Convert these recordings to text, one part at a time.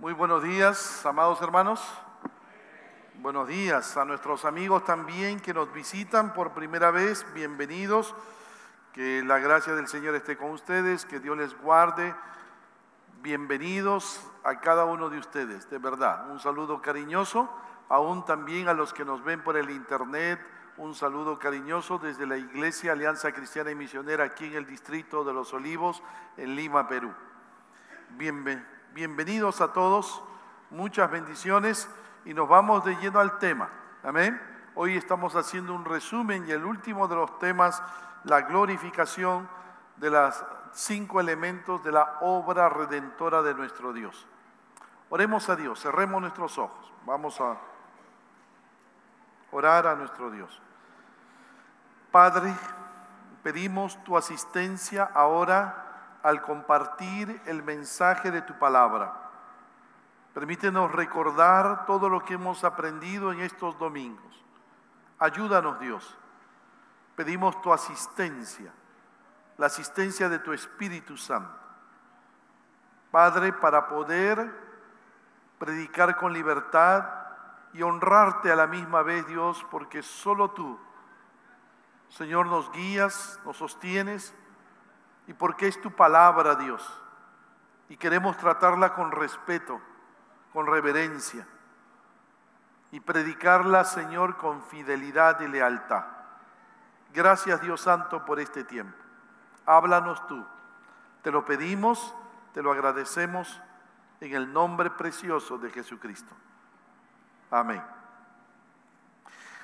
Muy buenos días, amados hermanos. Buenos días a nuestros amigos también que nos visitan por primera vez. Bienvenidos. Que la gracia del Señor esté con ustedes, que Dios les guarde. Bienvenidos a cada uno de ustedes, de verdad. Un saludo cariñoso, aún también a los que nos ven por el internet. Un saludo cariñoso desde la Iglesia Alianza Cristiana y Misionera aquí en el Distrito de Los Olivos, en Lima, Perú. Bienvenidos a todos, muchas bendiciones y nos vamos de lleno al tema. Amén. Hoy estamos haciendo un resumen y el último de los temas, la glorificación de los 5 elementos de la obra redentora de nuestro Dios. Oremos a Dios, cerremos nuestros ojos, vamos a orar a nuestro Dios. Padre, pedimos tu asistencia ahora al compartir el mensaje de tu palabra. Permítenos recordar todo lo que hemos aprendido en estos domingos. Ayúdanos, Dios. Pedimos tu asistencia, la asistencia de tu Espíritu Santo. Padre, para poder predicar con libertad y honrarte a la misma vez, Dios, porque solo tú, Señor, nos guías, nos sostienes, y porque es tu palabra, Dios, y queremos tratarla con respeto, con reverencia, y predicarla, Señor, con fidelidad y lealtad. Gracias, Dios Santo, por este tiempo. Háblanos tú. Te lo pedimos, te lo agradecemos, en el nombre precioso de Jesucristo. Amén.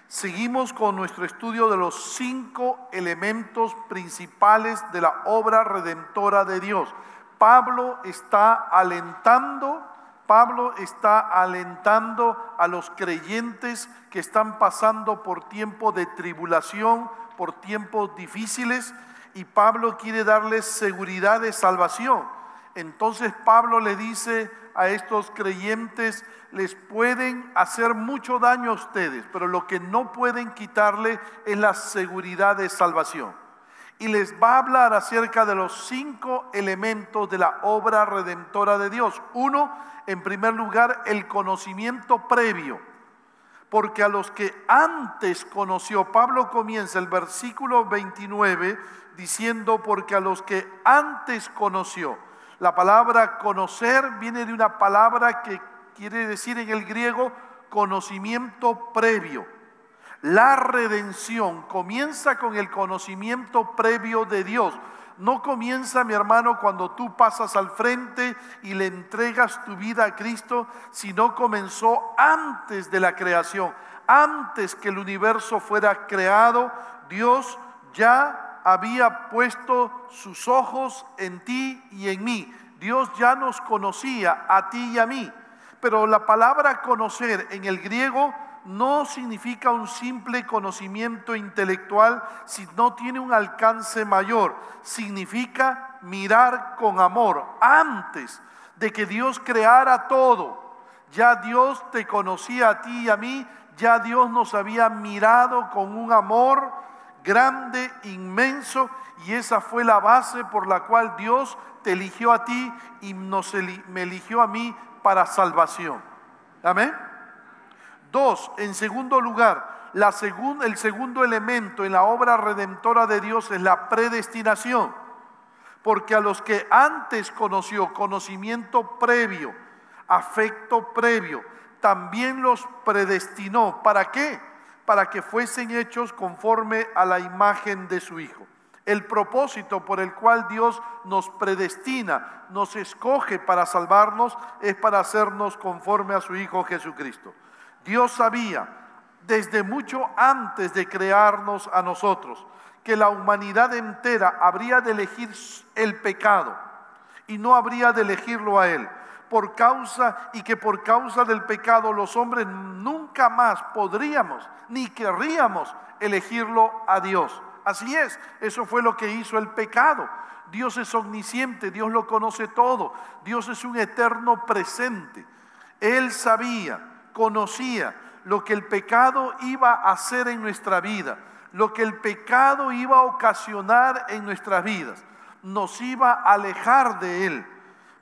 Seguimos con nuestro estudio de los 5 elementos principales de la obra redentora de Dios. Pablo está alentando a los creyentes que están pasando por tiempo de tribulación, por tiempos difíciles, y Pablo quiere darles seguridad de salvación. Entonces Pablo le dice a estos creyentes: les pueden hacer mucho daño a ustedes, pero lo que no pueden quitarle es la seguridad de salvación. Y les va a hablar acerca de los 5 elementos de la obra redentora de Dios. Uno, en primer lugar, el conocimiento previo. Porque a los que antes conoció, Pablo comienza el versículo 29 diciendo: porque a los que antes conoció. La palabra conocer viene de una palabra que quiere decir en el griego conocimiento previo. La redención comienza con el conocimiento previo de Dios. No comienza, mi hermano, cuando tú pasas al frente y le entregas tu vida a Cristo, sino comenzó antes de la creación. Antes que el universo fuera creado, Dios ya había puesto sus ojos en ti y en mí. Dios ya nos conocía a ti y a mí. Pero la palabra conocer en el griego no significa un simple conocimiento intelectual, sino tiene un alcance mayor. Significa mirar con amor. Antes de que Dios creara todo, ya Dios te conocía a ti y a mí, ya Dios nos había mirado con un amor grande, inmenso, y esa fue la base por la cual Dios te eligió a ti y me eligió a mí para salvación. Amén. 2, en segundo lugar, el segundo elemento en la obra redentora de Dios es la predestinación. Porque a los que antes conoció, conocimiento previo, afecto previo, también los predestinó. ¿Para qué? Para que fuesen hechos conforme a la imagen de su Hijo. El propósito por el cual Dios nos predestina, nos escoge para salvarnos, es para hacernos conforme a su Hijo Jesucristo. Dios sabía desde mucho antes de crearnos a nosotros que la humanidad entera habría de elegir el pecado y no habría de elegirlo a Él. Por causa del pecado los hombres nunca más podríamos ni querríamos elegirlo a Dios. Así es, eso fue lo que hizo el pecado. Dios es omnisciente, Dios lo conoce todo, Dios es un eterno presente. Él sabía, conocía lo que el pecado iba a hacer en nuestra vida, lo que el pecado iba a ocasionar en nuestras vidas, nos iba a alejar de Él.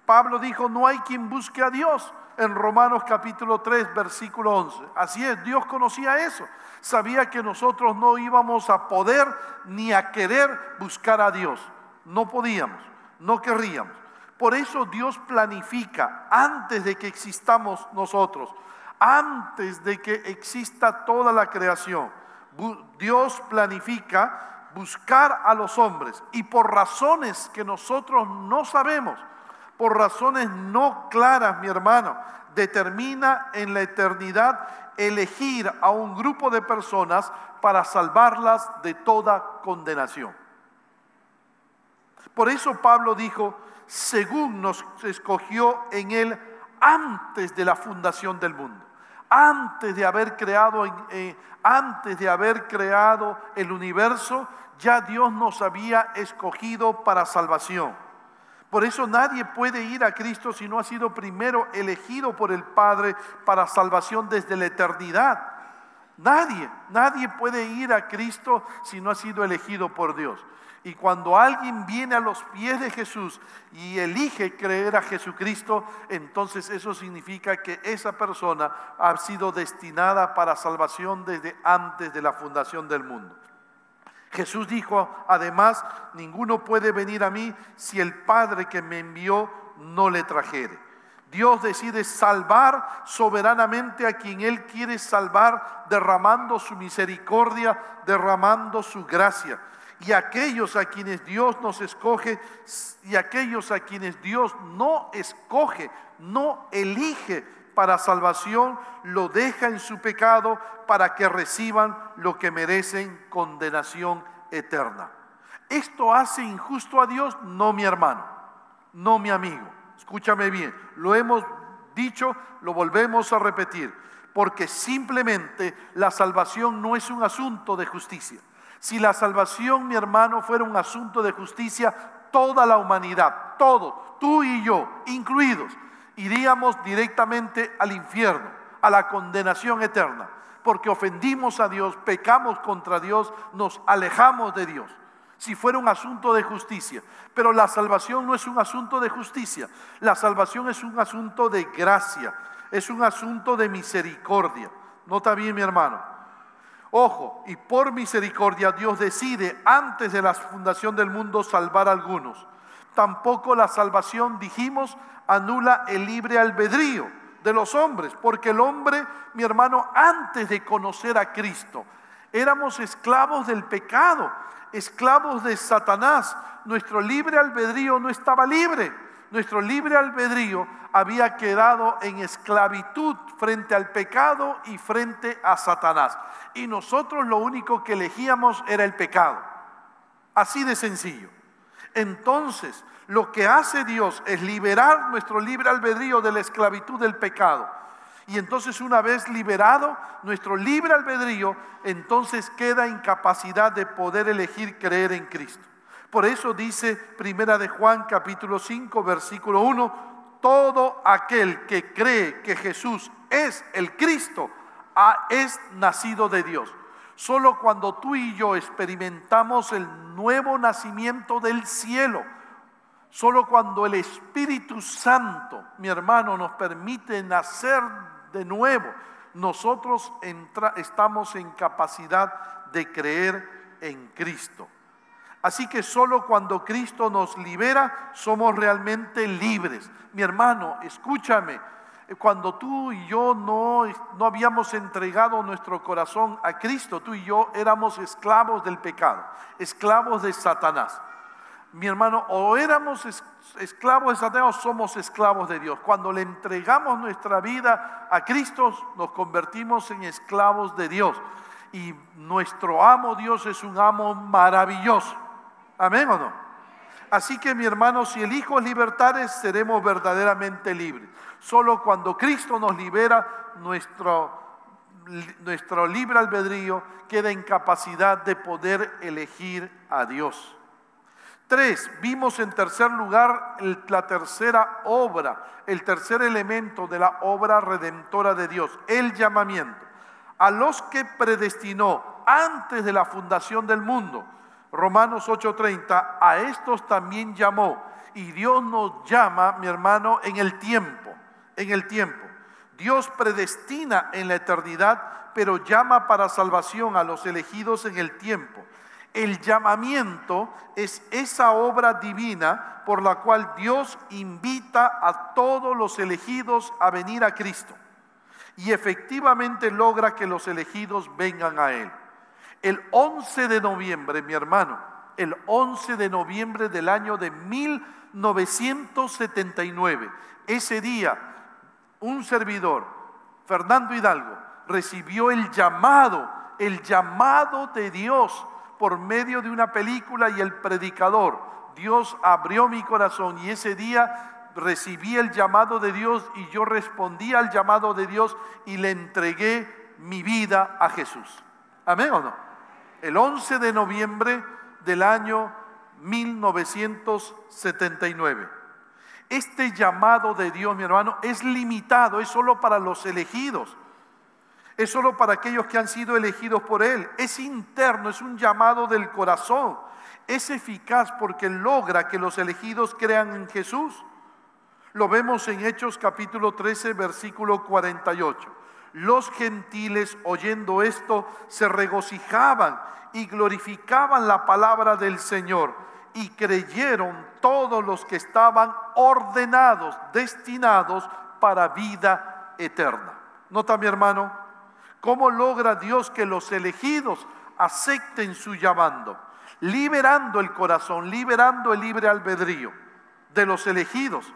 Pablo dijo: no hay quien busque a Dios. en Romanos capítulo 3, versículo 11. Así es, Dios conocía eso. Sabía que nosotros no íbamos a poder ni a querer buscar a Dios. No podíamos, no querríamos. Por eso Dios planifica antes de que existamos nosotros, antes de que exista toda la creación. Dios planifica buscar a los hombres y por razones que nosotros no sabemos, por razones no claras, mi hermano, determina en la eternidad elegir a un grupo de personas para salvarlas de toda condenación. Por eso Pablo dijo, según nos escogió en él antes de la fundación del mundo, antes de haber creado el universo, ya Dios nos había escogido para salvación. Por eso nadie puede ir a Cristo si no ha sido primero elegido por el Padre para salvación desde la eternidad. Nadie puede ir a Cristo si no ha sido elegido por Dios. Y cuando alguien viene a los pies de Jesús y elige creer a Jesucristo, entonces eso significa que esa persona ha sido destinada para salvación desde antes de la fundación del mundo. Jesús dijo, además, ninguno puede venir a mí si el Padre que me envió no le trajere. Dios decide salvar soberanamente a quien Él quiere salvar, derramando su misericordia, derramando su gracia. Y aquellos a quienes Dios nos escoge y aquellos a quienes Dios no escoge, no elige para salvación, lo deja en su pecado para que reciban lo que merecen, condenación eterna. ¿Esto hace injusto a Dios? No, mi hermano, no, mi amigo. Escúchame bien, lo hemos dicho, lo volvemos a repetir, porque simplemente la salvación no es un asunto de justicia. Si la salvación, mi hermano, fuera un asunto de justicia, toda la humanidad, todo, tú y yo, incluidos, iríamos directamente al infierno, a la condenación eterna, porque ofendimos a Dios, pecamos contra Dios, nos alejamos de Dios. Si fuera un asunto de justicia, pero la salvación no es un asunto de justicia, la salvación es un asunto de gracia, es un asunto de misericordia. Nota bien, mi hermano. Ojo, y por misericordia Dios decide antes de la fundación del mundo salvar a algunos. Tampoco la salvación, dijimos, anula el libre albedrío de los hombres, porque el hombre, mi hermano, antes de conocer a Cristo, éramos esclavos del pecado, esclavos de Satanás. Nuestro libre albedrío no estaba libre. Nuestro libre albedrío había quedado en esclavitud frente al pecado y frente a Satanás. Y nosotros lo único que elegíamos era el pecado. Así de sencillo. Entonces, lo que hace Dios es liberar nuestro libre albedrío de la esclavitud del pecado. Y entonces, una vez liberado nuestro libre albedrío, entonces queda incapacidad de poder elegir creer en Cristo. Por eso dice Primera de Juan capítulo 5 versículo 1, todo aquel que cree que Jesús es el Cristo es nacido de Dios. Solo cuando tú y yo experimentamos el nuevo nacimiento del cielo, solo cuando el Espíritu Santo, mi hermano, nos permite nacer de nuevo, nosotros estamos en capacidad de creer en Cristo. Así que solo cuando Cristo nos libera somos realmente libres. Mi hermano, escúchame, cuando tú y yo no habíamos entregado nuestro corazón a Cristo, tú y yo éramos esclavos del pecado, esclavos de Satanás. Mi hermano, o éramos esclavos de Satanás o somos esclavos de Dios. Cuando le entregamos nuestra vida a Cristo, nos convertimos en esclavos de Dios. Y nuestro amo Dios es un amo maravilloso. ¿Amén o no? Así que, mi hermano, si el Hijo es libertad, seremos verdaderamente libres. Solo cuando Cristo nos libera, nuestro libre albedrío queda en capacidad de poder elegir a Dios. 3, vimos en tercer lugar la tercera obra, el tercer elemento de la obra redentora de Dios, el llamamiento. A los que predestinó antes de la fundación del mundo, Romanos 8:30, a estos también llamó. Y Dios nos llama, mi hermano, en el tiempo, Dios predestina en la eternidad, pero llama para salvación a los elegidos en el tiempo. El llamamiento es esa obra divina por la cual Dios invita a todos los elegidos a venir a Cristo y efectivamente logra que los elegidos vengan a Él. El 11 de noviembre, mi hermano, el 11 de noviembre del año de 1979, ese día, un servidor, Fernando Hidalgo, recibió el llamado de Dios por medio de una película y el predicador. Dios abrió mi corazón y ese día recibí el llamado de Dios y yo respondí al llamado de Dios y le entregué mi vida a Jesús. ¿Amén o no? El 11 de noviembre del año 1979. Este llamado de Dios, mi hermano, es limitado, es solo para los elegidos. Es solo para aquellos que han sido elegidos por Él. Es interno, es un llamado del corazón. Es eficaz porque logra que los elegidos crean en Jesús. Lo vemos en Hechos capítulo 13, versículo 48. Los gentiles, oyendo esto, se regocijaban y glorificaban la palabra del Señor, y creyeron todos los que estaban ordenados, destinados para vida eterna. ¿Nota, mi hermano? ¿Cómo logra Dios que los elegidos acepten su llamado? Liberando el corazón, liberando el libre albedrío de los elegidos.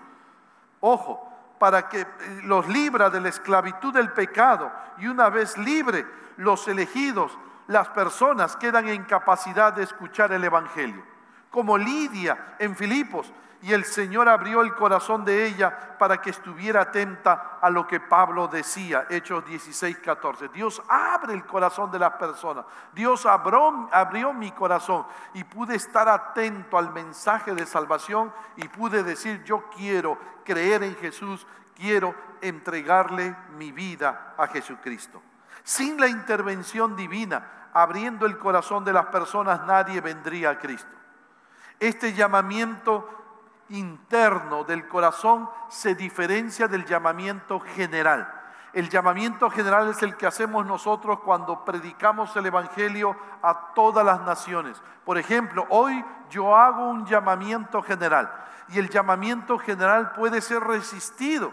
Ojo, para que los libra de la esclavitud del pecado, y una vez libre, los elegidos, las personas quedan en capacidad de escuchar el evangelio. Como Lidia en Filipos, y el Señor abrió el corazón de ella para que estuviera atenta a lo que Pablo decía, Hechos 16, 14. Dios abre el corazón de las personas. Dios abrió mi corazón y pude estar atento al mensaje de salvación y pude decir: yo quiero creer en Jesús, quiero entregarle mi vida a Jesucristo. Sin la intervención divina, abriendo el corazón de las personas, nadie vendría a Cristo. Este llamamiento interno del corazón se diferencia del llamamiento general. El llamamiento general es el que hacemos nosotros cuando predicamos el evangelio a todas las naciones. Por ejemplo, hoy yo hago un llamamiento general y el llamamiento general puede ser resistido,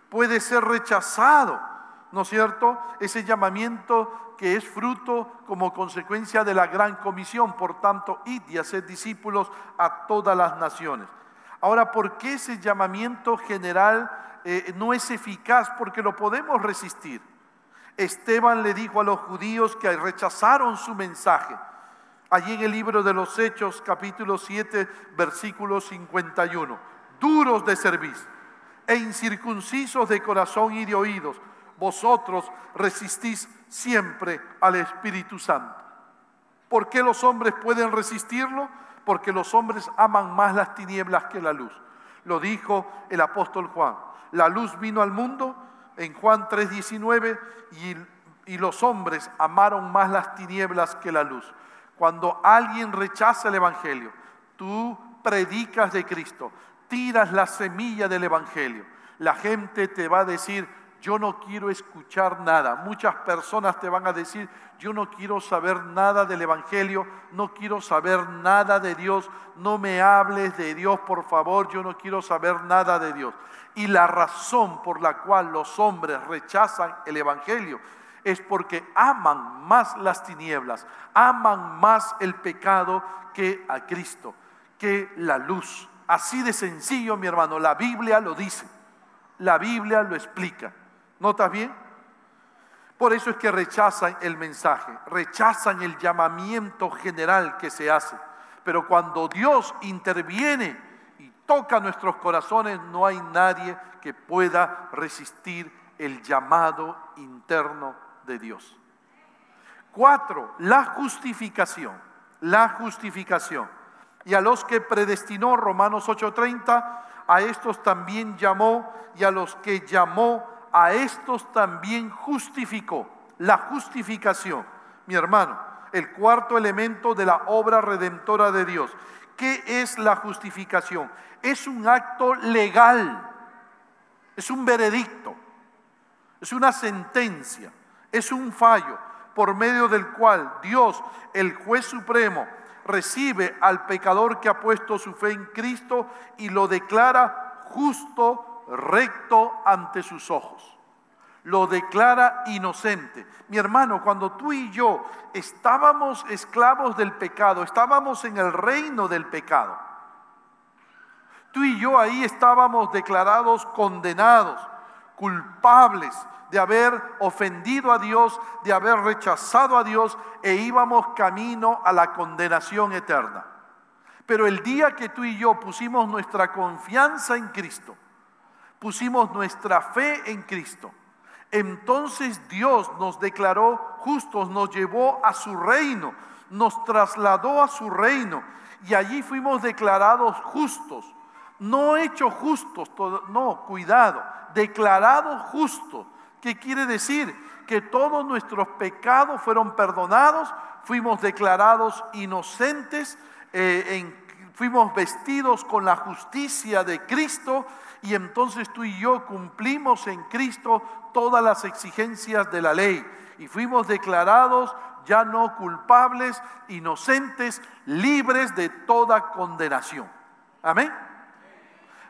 puede ser rechazado, ¿no es cierto? Ese llamamiento que es fruto como consecuencia de la gran comisión, por tanto, id y haced discípulos a todas las naciones. Ahora, ¿por qué ese llamamiento general no es eficaz? Porque lo podemos resistir. Esteban le dijo a los judíos que rechazaron su mensaje. Allí en el libro de los Hechos, capítulo 7, versículo 51. Duros de cerviz e incircuncisos de corazón y de oídos, vosotros resistís siempre al Espíritu Santo. ¿Por qué los hombres pueden resistirlo? Porque los hombres aman más las tinieblas que la luz. Lo dijo el apóstol Juan. La luz vino al mundo en Juan 3:19 y los hombres amaron más las tinieblas que la luz. Cuando alguien rechaza el evangelio, tú predicas de Cristo, tiras la semilla del evangelio, la gente te va a decir: yo no quiero escuchar nada. Muchas personas te van a decir: yo no quiero saber nada del evangelio, no quiero saber nada de Dios, no me hables de Dios, por favor, yo no quiero saber nada de Dios. Y la razón por la cual los hombres rechazan el evangelio es porque aman más las tinieblas, aman más el pecado que a Cristo, que la luz. Así de sencillo, mi hermano, la Biblia lo dice, la Biblia lo explica. ¿Notas bien? Por eso es que rechazan el mensaje, rechazan el llamamiento general que se hace. Pero cuando Dios interviene y toca nuestros corazones, no hay nadie que pueda resistir el llamado interno de Dios. 4, la justificación. La justificación. Y a los que predestinó, Romanos 8:30, a estos también llamó, y a los que llamó, a estos también justificó. La justificación, mi hermano, el cuarto elemento de la obra redentora de Dios. ¿Qué es la justificación? Es un acto legal, es un veredicto, Es una sentencia, es un fallo por medio del cual Dios, el juez supremo, recibe al pecador que ha puesto su fe en Cristo y lo declara justo, recto ante sus ojos. Lo declara inocente. Mi hermano, cuando tú y yo estábamos esclavos del pecado, estábamos en el reino del pecado, tú y yo ahí estábamos declarados condenados, culpables de haber ofendido a Dios, de haber rechazado a Dios, e íbamos camino a la condenación eterna. Pero el día que tú y yo pusimos nuestra confianza en Cristo, pusimos nuestra fe en Cristo, entonces Dios nos declaró justos, nos llevó a su reino, nos trasladó a su reino, y allí fuimos declarados justos, no hechos justos, no, cuidado, declarados justos. ¿Qué quiere decir? Que todos nuestros pecados fueron perdonados, fuimos declarados inocentes, fuimos vestidos con la justicia de Cristo, y entonces tú y yo cumplimos en Cristo todas las exigencias de la ley y fuimos declarados ya no culpables, inocentes, libres de toda condenación. Amén.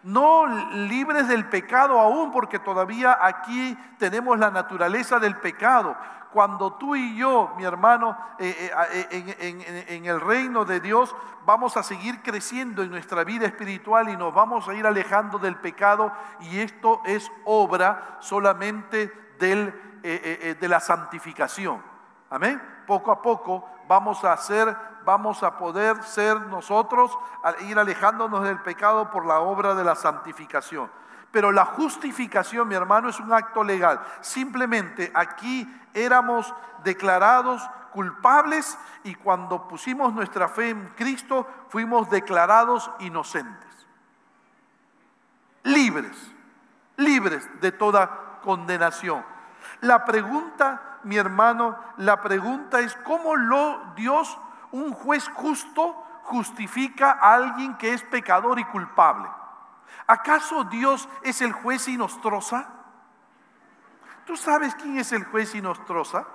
No libres del pecado aún, porque todavía aquí tenemos la naturaleza del pecado. Cuando tú y yo, mi hermano, en el reino de Dios, vamos a seguir creciendo en nuestra vida espiritual y nos vamos a ir alejando del pecado, y esto es obra solamente de la santificación. Amén. Poco a poco vamos a poder ser nosotros, ir alejándonos del pecado por la obra de la santificación. Pero la justificación, mi hermano, es un acto legal. Simplemente aquí éramos declarados culpables, y cuando pusimos nuestra fe en Cristo fuimos declarados inocentes, libres de toda condenación. La pregunta, mi hermano, la pregunta es: ¿cómo Dios, un juez justo, justifica a alguien que es pecador y culpable? ¿Acaso Dios es el juez Inostroza? ¿Tú sabes quién es el juez Inostroza?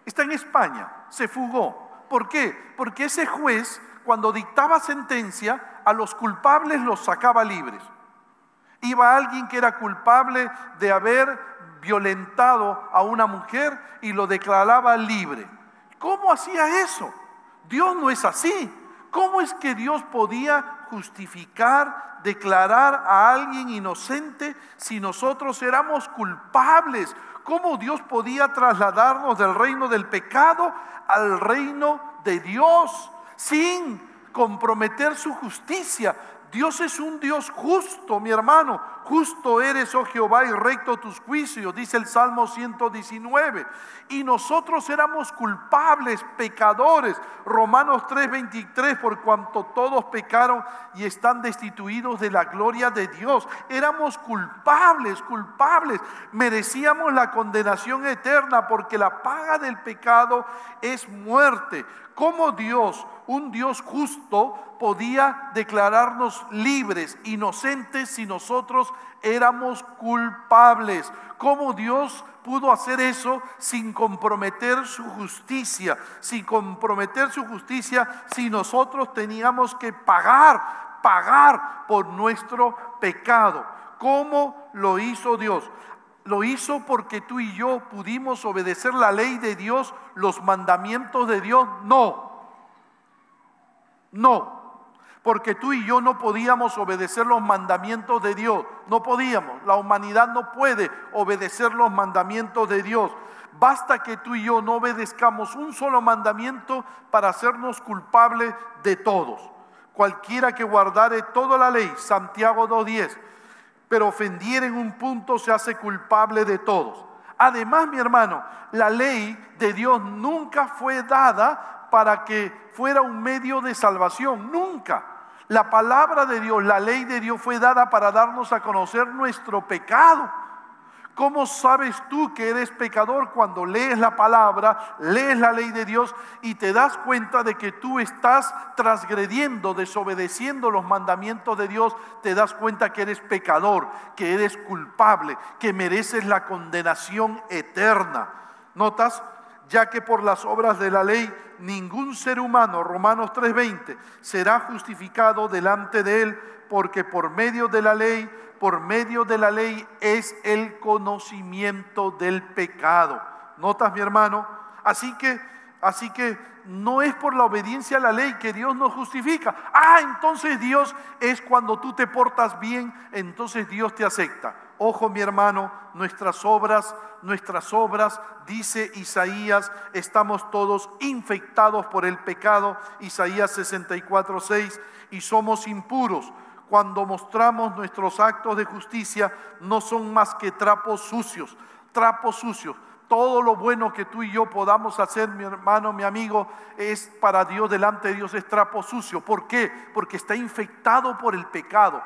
Está en España, se fugó. ¿Por qué? Porque ese juez, cuando dictaba sentencia, a los culpables los sacaba libres. Iba alguien que era culpable de haber violentado a una mujer y lo declaraba libre. ¿Cómo hacía eso? Dios no es así. ¿Cómo es que Dios podía justificar, declarar a alguien inocente si nosotros éramos culpables? ¿Cómo Dios podía trasladarnos del reino del pecado al reino de Dios sin comprometer su justicia? Dios es un Dios justo, mi hermano. Justo eres, oh Jehová, y recto tus juicios, dice el Salmo 119. Y nosotros éramos culpables, pecadores. Romanos 3:23, por cuanto todos pecaron y están destituidos de la gloria de Dios. Éramos culpables. Merecíamos la condenación eterna, porque la paga del pecado es muerte. ¿Cómo Dios, un Dios justo, podía declararnos libres, inocentes, si nosotros éramos culpables? ¿Cómo Dios pudo hacer eso sin comprometer su justicia? Sin comprometer su justicia, si nosotros teníamos que pagar por nuestro pecado. ¿Cómo lo hizo Dios? ¿Lo hizo porque tú y yo pudimos obedecer la ley de Dios, los mandamientos de Dios? No, porque tú y yo no podíamos obedecer los mandamientos de Dios. No podíamos. La humanidad no puede obedecer los mandamientos de Dios. Basta que tú y yo no obedezcamos un solo mandamiento para hacernos culpables de todos. Cualquiera que guardare toda la ley, Santiago 2:10, pero ofendiera en un punto, se hace culpable de todos. Además, mi hermano, la ley de Dios nunca fue dada para que fuera un medio de salvación. Nunca. La palabra de Dios, la ley de Dios, fue dada para darnos a conocer nuestro pecado. ¿Cómo sabes tú que eres pecador cuando lees la palabra, lees la ley de Dios y te das cuenta de que tú estás transgrediendo, desobedeciendo los mandamientos de Dios? Te das cuenta que eres pecador, que eres culpable, que mereces la condenación eterna. ¿Notas? Ya que por las obras de la ley ningún ser humano, Romanos 3:20, será justificado delante de él, porque por medio de la ley es el conocimiento del pecado. ¿Notas, mi hermano? Así que no es por la obediencia a la ley que Dios nos justifica. Entonces Dios es cuando tú te portas bien, entonces Dios te acepta. Ojo, mi hermano, nuestras obras, dice Isaías, estamos todos infectados por el pecado, Isaías 64:6, y somos impuros. Cuando mostramos nuestros actos de justicia, no son más que trapos sucios. Todo lo bueno que tú y yo podamos hacer, mi hermano, mi amigo, es para Dios, delante de Dios es trapo sucio. ¿Por qué? Porque está infectado por el pecado.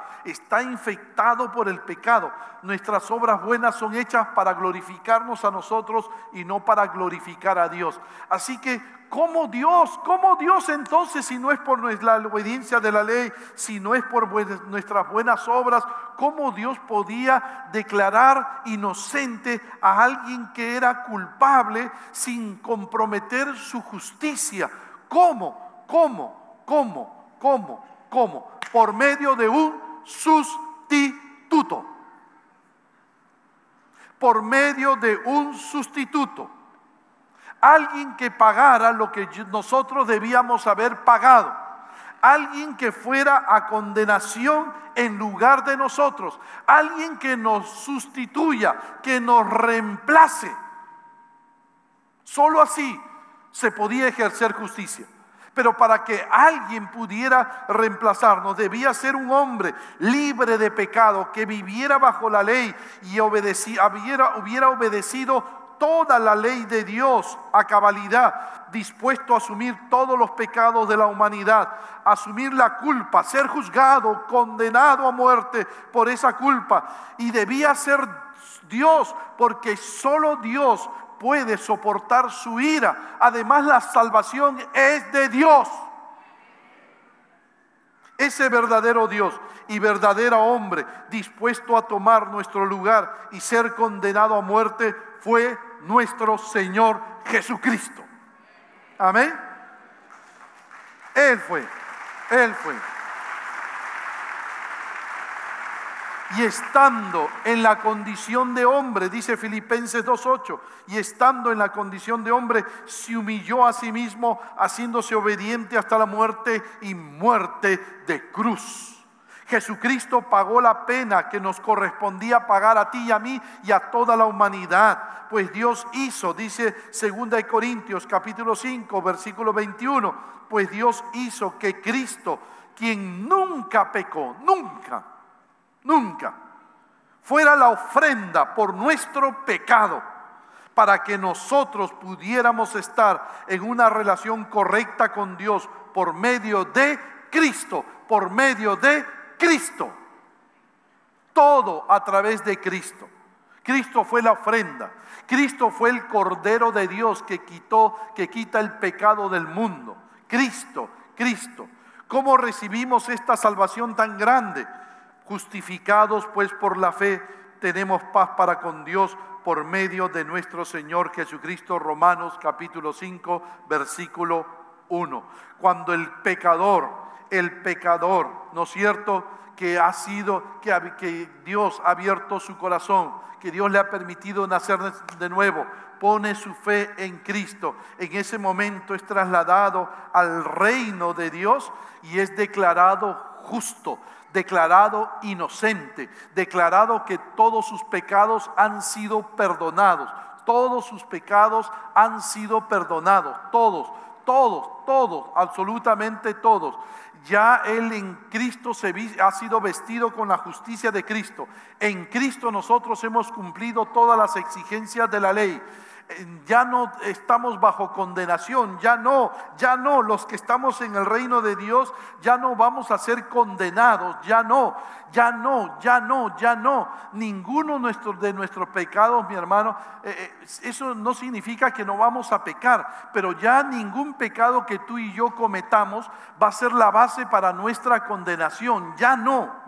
Nuestras obras buenas son hechas para glorificarnos a nosotros y no para glorificar a Dios. Así que, ¿cómo Dios entonces, si no es por la obediencia de la ley, si no es por nuestras buenas obras, cómo Dios podía declarar inocente a alguien que era culpable sin comprometer su justicia? ¿Cómo? Por medio de un sustituto. Por medio de un sustituto. Alguien que pagara lo que nosotros debíamos haber pagado. Alguien que fuera a condenación en lugar de nosotros. Alguien que nos sustituya, que nos reemplace. Solo así se podía ejercer justicia. Pero para que alguien pudiera reemplazarnos, debía ser un hombre libre de pecado, que viviera bajo la ley y hubiera obedecido toda la ley de Dios a cabalidad, dispuesto a asumir todos los pecados de la humanidad, asumir la culpa, ser juzgado, condenado a muerte por esa culpa. Y debía ser Dios, porque solo Dios puede soportar su ira. Además, la salvación es de Dios. Ese verdadero Dios y verdadero hombre dispuesto a tomar nuestro lugar y ser condenado a muerte fue nuestro Señor Jesucristo. Amén. Él fue. Y estando en la condición de hombre, dice Filipenses 2:8, y estando en la condición de hombre, se humilló a sí mismo, haciéndose obediente hasta la muerte y muerte de cruz. Jesucristo pagó la pena que nos correspondía pagar a ti y a mí y a toda la humanidad. Pues Dios hizo, dice 2 Corintios capítulo 5, versículo 21, pues Dios hizo que Cristo, quien nunca pecó, nunca, fuera la ofrenda por nuestro pecado, para que nosotros pudiéramos estar en una relación correcta con Dios por medio de Cristo, todo a través de Cristo. Cristo fue la ofrenda. Cristo fue el Cordero de Dios que quita el pecado del mundo. Cristo. ¿Cómo recibimos esta salvación tan grande? Justificados pues por la fe, tenemos paz para con Dios por medio de nuestro Señor Jesucristo. Romanos capítulo 5, versículo 1. Cuando el pecador, ¿no es cierto?, que Dios ha abierto su corazón, que Dios le ha permitido nacer de nuevo, pone su fe en Cristo, en ese momento es trasladado al reino de Dios y es declarado justo, declarado inocente, declarado que todos sus pecados han sido perdonados. Todos sus pecados han sido perdonados, todos, absolutamente todos. Ya Él en Cristo ha sido vestido con la justicia de Cristo. En Cristo nosotros hemos cumplido todas las exigencias de la ley. Ya no estamos bajo condenación, ya no, los que estamos en el reino de Dios, ya no vamos a ser condenados, ya no. Ninguno de nuestros pecados, mi hermano, eso no significa que no vamos a pecar, pero ya ningún pecado que tú y yo cometamos va a ser la base para nuestra condenación, ya no,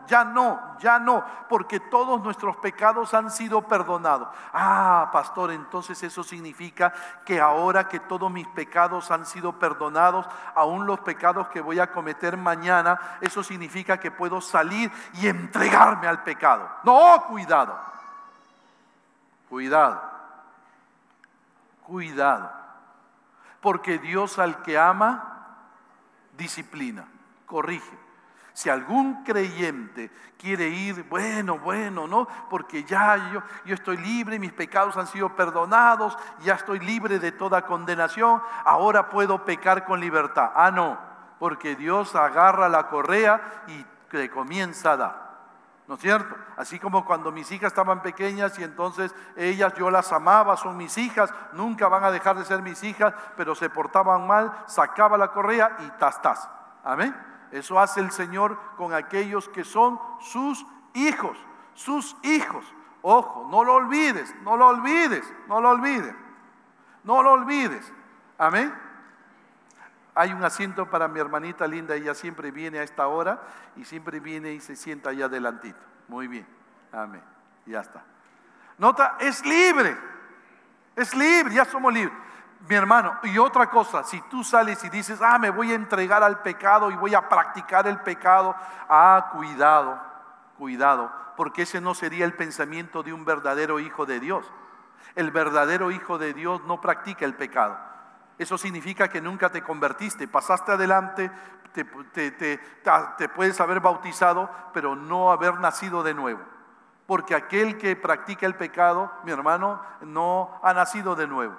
porque todos nuestros pecados han sido perdonados. Ah, pastor, entonces eso significa que ahora que todos mis pecados han sido perdonados, aún los pecados que voy a cometer mañana, eso significa que puedo salir y entregarme al pecado. No, cuidado, porque Dios al que ama, disciplina, corrige. Si algún creyente quiere ir, bueno, ¿no? Porque ya yo estoy libre, mis pecados han sido perdonados, ya estoy libre de toda condenación, ahora puedo pecar con libertad. Ah, no, porque Dios agarra la correa y le comienza a dar. ¿No es cierto? Así como cuando mis hijas estaban pequeñas y entonces ellas yo las amaba, son mis hijas, nunca van a dejar de ser mis hijas, pero se portaban mal, sacaba la correa y tas. Amén. Eso hace el Señor con aquellos que son sus hijos. Ojo, no lo olvides. Amén. Hay un asiento para mi hermanita linda, ella siempre viene a esta hora y siempre viene y se sienta allá adelantito. Muy bien, amén, ya está. Nota, es libre, ya somos libres. Mi hermano, y otra cosa, si tú sales y dices, me voy a entregar al pecado y voy a practicar el pecado, cuidado, porque ese no sería el pensamiento de un verdadero hijo de Dios. El verdadero hijo de Dios no practica el pecado. Eso significa que nunca te convertiste, pasaste adelante, te puedes haber bautizado, pero no haber nacido de nuevo. Porque aquel que practica el pecado, mi hermano, no ha nacido de nuevo.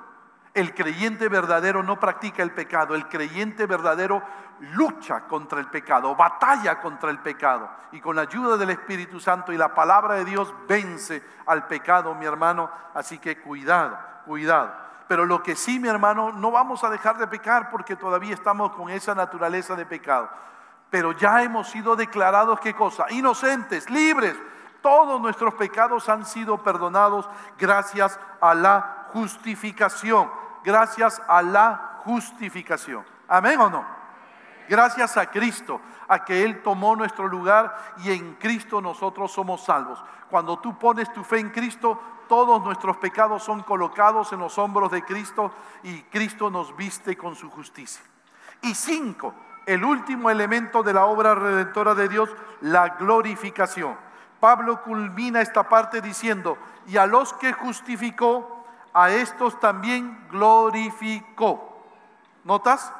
El creyente verdadero no practica el pecado, el creyente verdadero lucha contra el pecado, batalla contra el pecado, y con la ayuda del Espíritu Santo y la palabra de Dios vence al pecado, mi hermano. Así que cuidado. Pero lo que sí, mi hermano, no vamos a dejar de pecar porque todavía estamos con esa naturaleza de pecado. Pero ya hemos sido declarados, ¿qué cosa? Inocentes, libres. Todos nuestros pecados han sido perdonados gracias a la justificación. ¿Amén o no? Gracias a Cristo, a que Él tomó nuestro lugar y en Cristo nosotros somos salvos. Cuando tú pones tu fe en Cristo, todos nuestros pecados son colocados en los hombros de Cristo y Cristo nos viste con su justicia. Y 5, el último elemento de la obra redentora de Dios, la glorificación. Pablo culmina esta parte diciendo, y a los que justificó, a estos también glorificó. ¿Notas?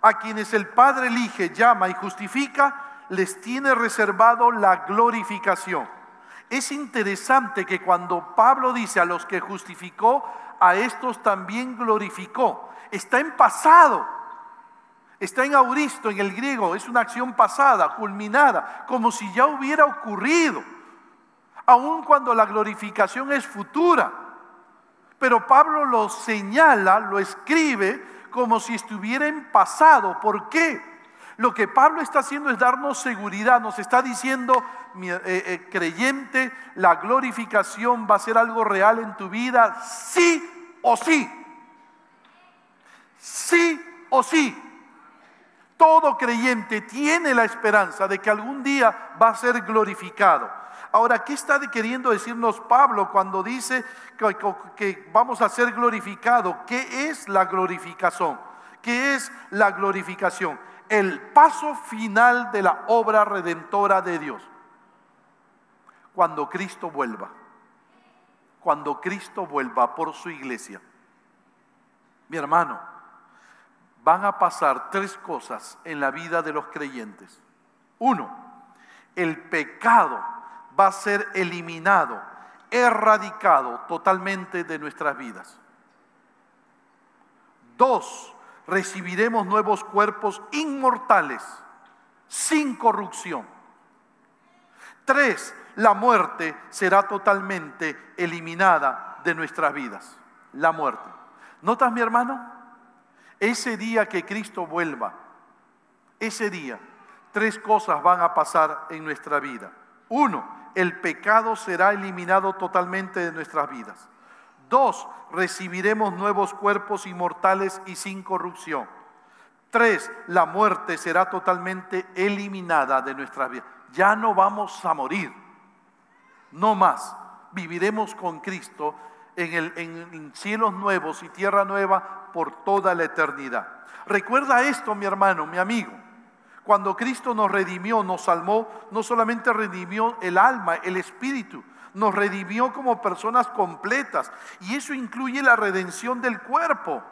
A quienes el Padre elige, llama y justifica, les tiene reservado la glorificación. Es interesante que cuando Pablo dice a los que justificó, a estos también glorificó, está en pasado, está en auristo en el griego, es una acción pasada, culminada, como si ya hubiera ocurrido, aun cuando la glorificación es futura. Pero Pablo lo señala, lo escribe como si estuviera en pasado. ¿Por qué? Lo que Pablo está haciendo es darnos seguridad, nos está diciendo, creyente, la glorificación va a ser algo real en tu vida, sí o sí. Sí o sí. Todo creyente tiene la esperanza de que algún día va a ser glorificado. Ahora, ¿qué está queriendo decirnos Pablo cuando dice que vamos a ser glorificados? ¿Qué es la glorificación? ¿Qué es la glorificación? El paso final de la obra redentora de Dios. Cuando Cristo vuelva por su iglesia. Mi hermano, van a pasar 3 cosas en la vida de los creyentes. 1, el pecado va a ser eliminado, erradicado totalmente de nuestras vidas. 2, recibiremos nuevos cuerpos inmortales, sin corrupción. 3, la muerte será totalmente eliminada de nuestras vidas. la muerte. ¿Notas, mi hermano? Ese día que Cristo vuelva, ese día, tres cosas van a pasar en nuestra vida. Uno, el pecado será eliminado totalmente de nuestras vidas. Dos, recibiremos nuevos cuerpos inmortales y sin corrupción. Tres, la muerte será totalmente eliminada de nuestras vidas. Ya no vamos a morir, no más. Viviremos con Cristo en cielos nuevos y tierra nueva por toda la eternidad. Recuerda esto, mi hermano, mi amigo. Cuando Cristo nos redimió, nos salvó, no solamente redimió el alma, el espíritu, nos redimió como personas completas, y eso incluye la redención del cuerpo.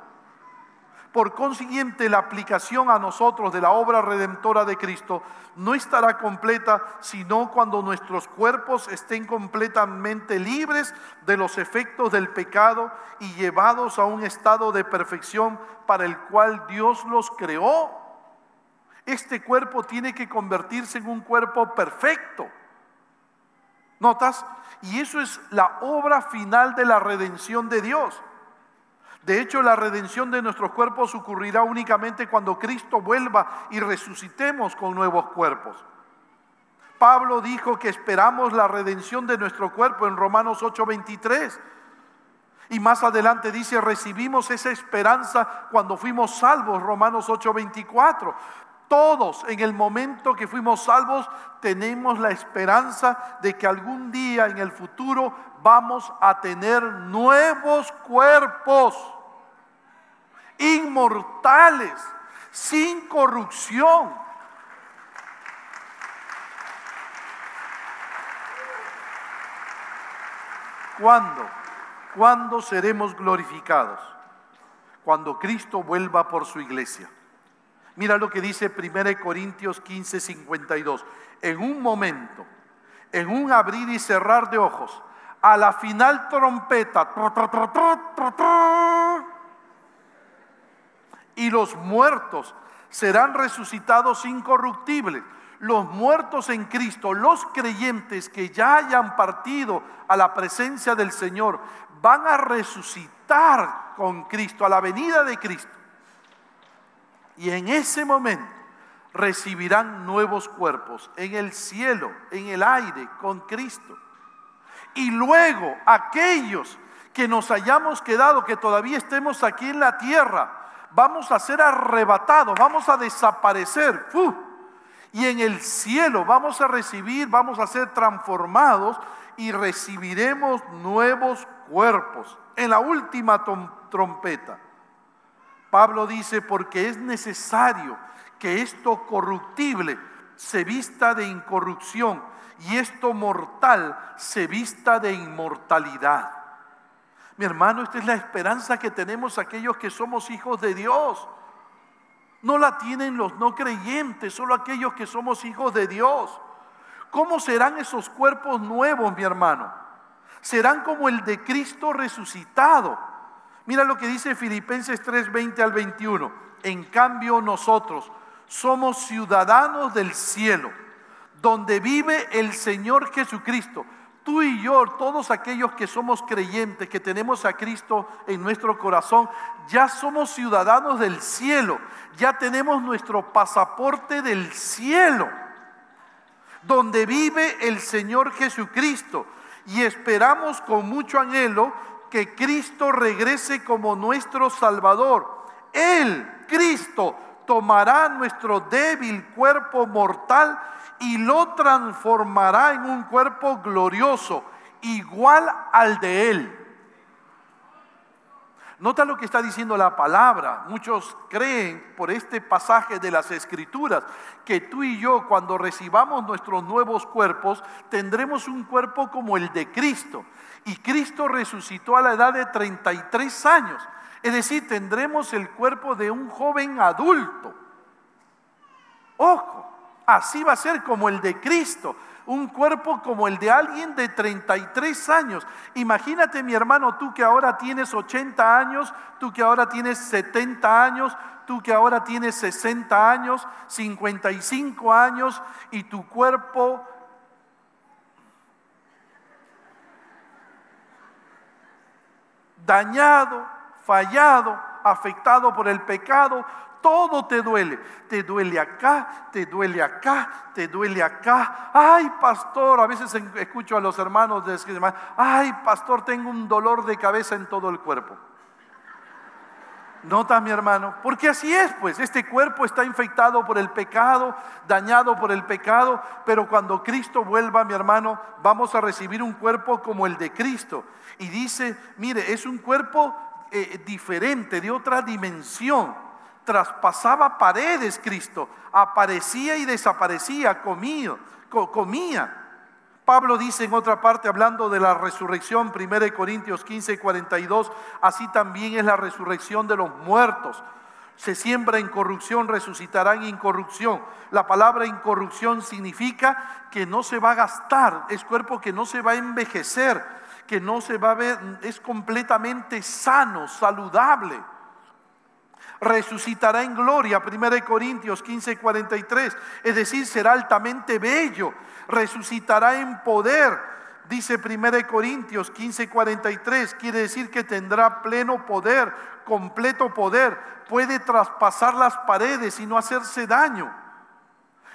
Por consiguiente, la aplicación a nosotros de la obra redentora de Cristo no estará completa sino cuando nuestros cuerpos estén completamente libres de los efectos del pecado y llevados a un estado de perfección para el cual Dios los creó. Este cuerpo tiene que convertirse en un cuerpo perfecto. ¿Notas? Y eso es la obra final de la redención de Dios. De hecho, la redención de nuestros cuerpos ocurrirá únicamente cuando Cristo vuelva y resucitemos con nuevos cuerpos. Pablo dijo que esperamos la redención de nuestro cuerpo en Romanos 8:23. Y más adelante dice, recibimos esa esperanza cuando fuimos salvos, Romanos 8:24. Todos en el momento que fuimos salvos tenemos la esperanza de que algún día en el futuro vamos a tener nuevos cuerpos inmortales, sin corrupción. ¿Cuándo? ¿Cuándo seremos glorificados? Cuando Cristo vuelva por su iglesia. Mira lo que dice 1 Corintios 15:52. En un momento, en un abrir y cerrar de ojos, a la final trompeta, y los muertos serán resucitados incorruptibles. Los muertos en Cristo, los creyentes que ya hayan partido a la presencia del Señor, van a resucitar con Cristo, a la venida de Cristo. Y en ese momento recibirán nuevos cuerpos en el cielo, en el aire, con Cristo. Y luego aquellos que nos hayamos quedado, que todavía estemos aquí en la tierra, vamos a ser arrebatados, vamos a desaparecer. Y en el cielo vamos a recibir, vamos a ser transformados y recibiremos nuevos cuerpos en la última trompeta. Pablo dice, porque es necesario que esto corruptible se vista de incorrupción y esto mortal se vista de inmortalidad. Mi hermano, esta es la esperanza que tenemos aquellos que somos hijos de Dios. No la tienen los no creyentes, solo aquellos que somos hijos de Dios. ¿Cómo serán esos cuerpos nuevos, mi hermano? Serán como el de Cristo resucitado. Mira lo que dice Filipenses 3:20 al 21. En cambio nosotros somos ciudadanos del cielo, donde vive el Señor Jesucristo. Tú y yo, todos aquellos que somos creyentes, que tenemos a Cristo en nuestro corazón, ya somos ciudadanos del cielo, ya tenemos nuestro pasaporte del cielo, donde vive el Señor Jesucristo, y esperamos con mucho anhelo que Cristo regrese como nuestro Salvador. Él, Cristo, tomará nuestro débil cuerpo mortal y lo transformará en un cuerpo glorioso, igual al de Él. Nota lo que está diciendo la palabra. Muchos creen por este pasaje de las Escrituras que tú y yo, cuando recibamos nuestros nuevos cuerpos, tendremos un cuerpo como el de Cristo. Y Cristo resucitó a la edad de 33 años. Es decir, tendremos el cuerpo de un joven adulto. Ojo, así va a ser como el de Cristo. Un cuerpo como el de alguien de 33 años. Imagínate, mi hermano, tú que ahora tienes 80 años, tú que ahora tienes 70 años, tú que ahora tienes 60 años, 55 años, y tu cuerpo dañado, fallado, afectado por el pecado, todo te duele. Te duele acá, te duele acá, te duele acá. Ay, pastor, a veces escucho a los hermanos decir, ay, pastor, tengo un dolor de cabeza en todo el cuerpo. ¿Nota, mi hermano? Porque así es, pues, este cuerpo está infectado por el pecado, dañado por el pecado, pero cuando Cristo vuelva, mi hermano, vamos a recibir un cuerpo como el de Cristo. Y dice, mire, es un cuerpo diferente, de otra dimensión. Traspasaba paredes Cristo, aparecía y desaparecía, comía. Pablo dice en otra parte, hablando de la resurrección, 1 Corintios 15:42, así también es la resurrección de los muertos. Se siembra en corrupción, resucitará en incorrupción. La palabra incorrupción significa que no se va a gastar, es cuerpo que no se va a envejecer, que no se va a ver, es completamente sano, saludable. Resucitará en gloria, 1 Corintios 15:43, es decir, será altamente bello. Resucitará en poder, dice 1 Corintios 15:43, quiere decir que tendrá pleno poder, completo poder, puede traspasar las paredes y no hacerse daño.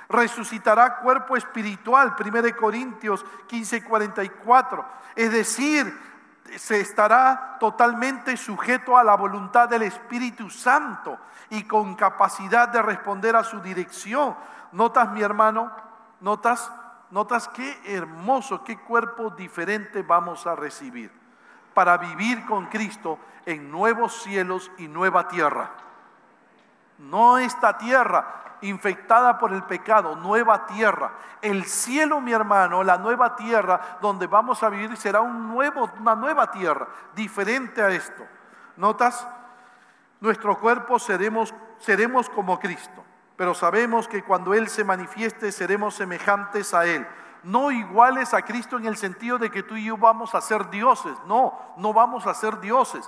Resucitará cuerpo espiritual, 1 Corintios 15:44, es decir, se estará totalmente sujeto a la voluntad del Espíritu Santo y con capacidad de responder a su dirección. ¿Notas, mi hermano? ¿Notas qué hermoso, qué cuerpo diferente vamos a recibir para vivir con Cristo en nuevos cielos y nueva tierra? No esta tierra infectada por el pecado, nueva tierra. El cielo, mi hermano, la nueva tierra donde vamos a vivir será una nueva tierra, diferente a esto. ¿Notas? Nuestro cuerpo seremos como Cristo, pero sabemos que cuando Él se manifieste seremos semejantes a Él. No iguales a Cristo en el sentido de que tú y yo vamos a ser dioses. No vamos a ser dioses.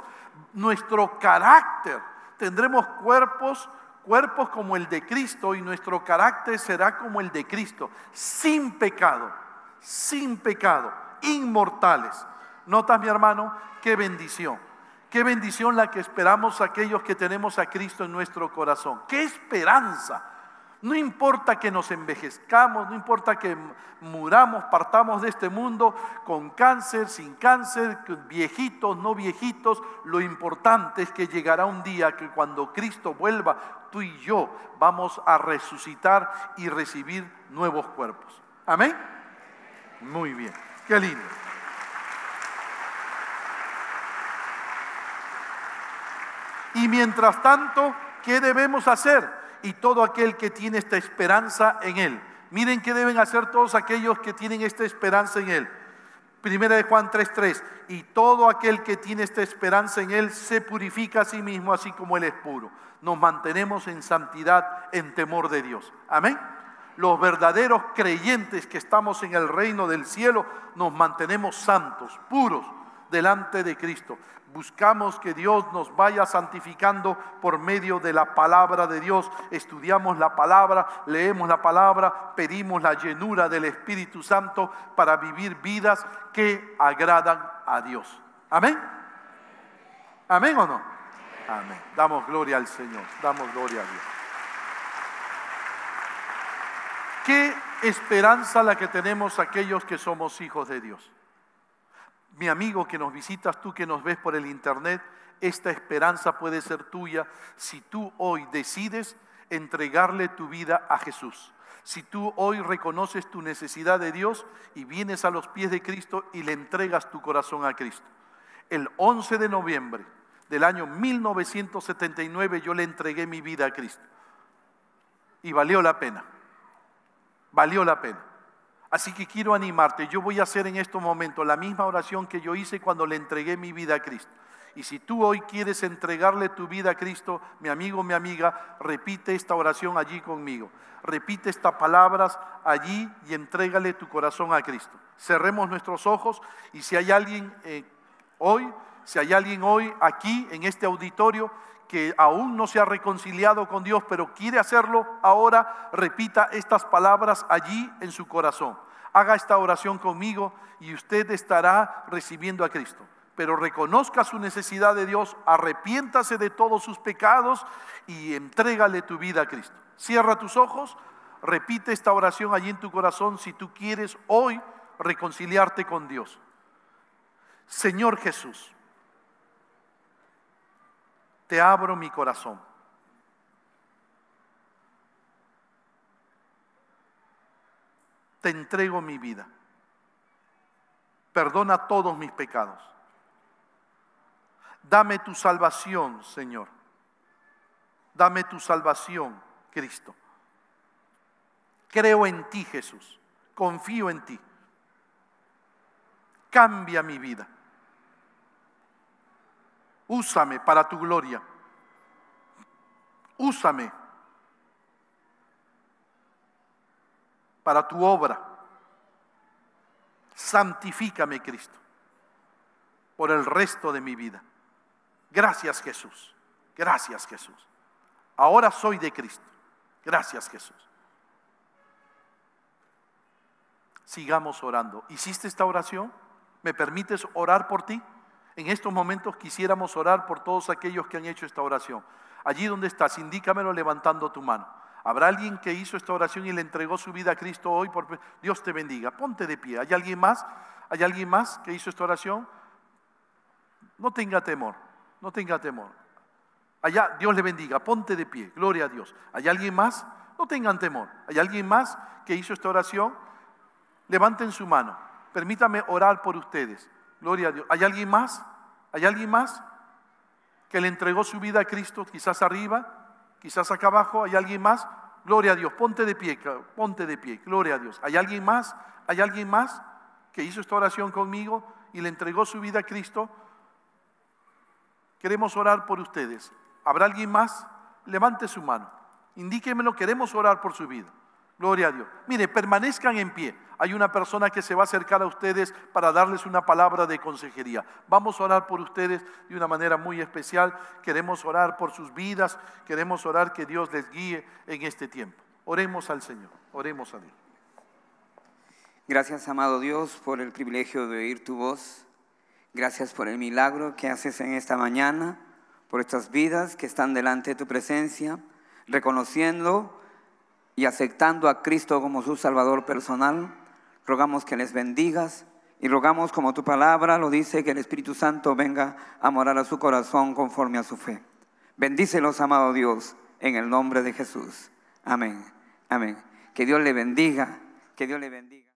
Nuestro carácter, tendremos cuerpos como el de Cristo y nuestro carácter será como el de Cristo, sin pecado, inmortales. ¿Notas, mi hermano? Qué bendición la que esperamos aquellos que tenemos a Cristo en nuestro corazón. ¡Qué esperanza! No importa que nos envejezcamos, no importa que muramos, partamos de este mundo con cáncer, sin cáncer, viejitos, no viejitos. Lo importante es que llegará un día que cuando Cristo vuelva, tú y yo vamos a resucitar y recibir nuevos cuerpos. ¿Amén? Muy bien, qué lindo. Y mientras tanto, ¿qué debemos hacer? Y todo aquel que tiene esta esperanza en Él. Miren qué deben hacer todos aquellos que tienen esta esperanza en Él. 1 Juan 3:3, y todo aquel que tiene esta esperanza en Él se purifica a sí mismo, así como Él es puro. Nos mantenemos en santidad, en temor de Dios. Amén. Los verdaderos creyentes que estamos en el reino del cielo, nos mantenemos santos, puros, delante de Cristo. Buscamos que Dios nos vaya santificando por medio de la palabra de Dios. Estudiamos la palabra, leemos la palabra, pedimos la llenura del Espíritu Santo para vivir vidas que agradan a Dios. ¿Amén? ¿Amén o no? Amén. Damos gloria al Señor, damos gloria a Dios. Qué esperanza la que tenemos aquellos que somos hijos de Dios. Mi amigo que nos visitas, tú que nos ves por el internet, esta esperanza puede ser tuya si tú hoy decides entregarle tu vida a Jesús. Si tú hoy reconoces tu necesidad de Dios y vienes a los pies de Cristo y le entregas tu corazón a Cristo. El 11 de noviembre del año 1979 yo le entregué mi vida a Cristo. Y valió la pena. Valió la pena. Así que quiero animarte, yo voy a hacer en estos momentos la misma oración que yo hice cuando le entregué mi vida a Cristo. Y si tú hoy quieres entregarle tu vida a Cristo, mi amigo, mi amiga, repite esta oración allí conmigo. Repite estas palabras allí y entrégale tu corazón a Cristo. Cerremos nuestros ojos y si hay alguien hoy aquí en este auditorio que aún no se ha reconciliado con Dios, pero quiere hacerlo ahora, repita estas palabras allí en su corazón. Haga esta oración conmigo y usted estará recibiendo a Cristo. pero reconozca su necesidad de Dios, arrepiéntase de todos sus pecados y entrégale tu vida a Cristo. Cierra tus ojos, repite esta oración allí en tu corazón si tú quieres hoy reconciliarte con Dios. Señor Jesús, te abro mi corazón. Te entrego mi vida. Perdona todos mis pecados. Dame tu salvación, Señor. Dame tu salvación, Cristo. Creo en ti, Jesús. Confío en ti. Cambia mi vida. Úsame para tu gloria. Úsame para tu obra. Santifícame, Cristo, por el resto de mi vida. Gracias, Jesús. Gracias, Jesús. Ahora soy de Cristo. Gracias, Jesús. Sigamos orando. ¿Hiciste esta oración? ¿Me permites orar por ti? En estos momentos quisiéramos orar por todos aquellos que han hecho esta oración. Allí donde estás, indícamelo levantando tu mano. ¿Habrá alguien que hizo esta oración y le entregó su vida a Cristo hoy? Dios te bendiga. Ponte de pie. ¿Hay alguien más? ¿Hay alguien más que hizo esta oración? No tenga temor. No tenga temor. Allá, Dios le bendiga. Ponte de pie. Gloria a Dios. ¿Hay alguien más? No tengan temor. ¿Hay alguien más que hizo esta oración? Levanten su mano. Permítame orar por ustedes. Gloria a Dios. ¿Hay alguien más? ¿Hay alguien más que le entregó su vida a Cristo? Quizás arriba, quizás acá abajo. ¿Hay alguien más? Gloria a Dios. Ponte de pie, ponte de pie. Gloria a Dios. ¿Hay alguien más? ¿Hay alguien más que hizo esta oración conmigo y le entregó su vida a Cristo? Queremos orar por ustedes. ¿Habrá alguien más? Levante su mano. Indíquemelo, queremos orar por su vida. Gloria a Dios. Mire, permanezcan en pie. Hay una persona que se va a acercar a ustedes para darles una palabra de consejería. Vamos a orar por ustedes de una manera muy especial. Queremos orar por sus vidas. Queremos orar que Dios les guíe en este tiempo. Oremos al Señor. Oremos a Dios. Gracias, amado Dios, por el privilegio de oír tu voz. Gracias por el milagro que haces en esta mañana, por estas vidas que están delante de tu presencia, reconociendo y aceptando a Cristo como su Salvador personal. Rogamos que les bendigas y rogamos, como tu palabra lo dice, que el Espíritu Santo venga a morar a su corazón conforme a su fe. Bendícelos, amado Dios, en el nombre de Jesús. Amén. Amén. Que Dios le bendiga. Que Dios le bendiga.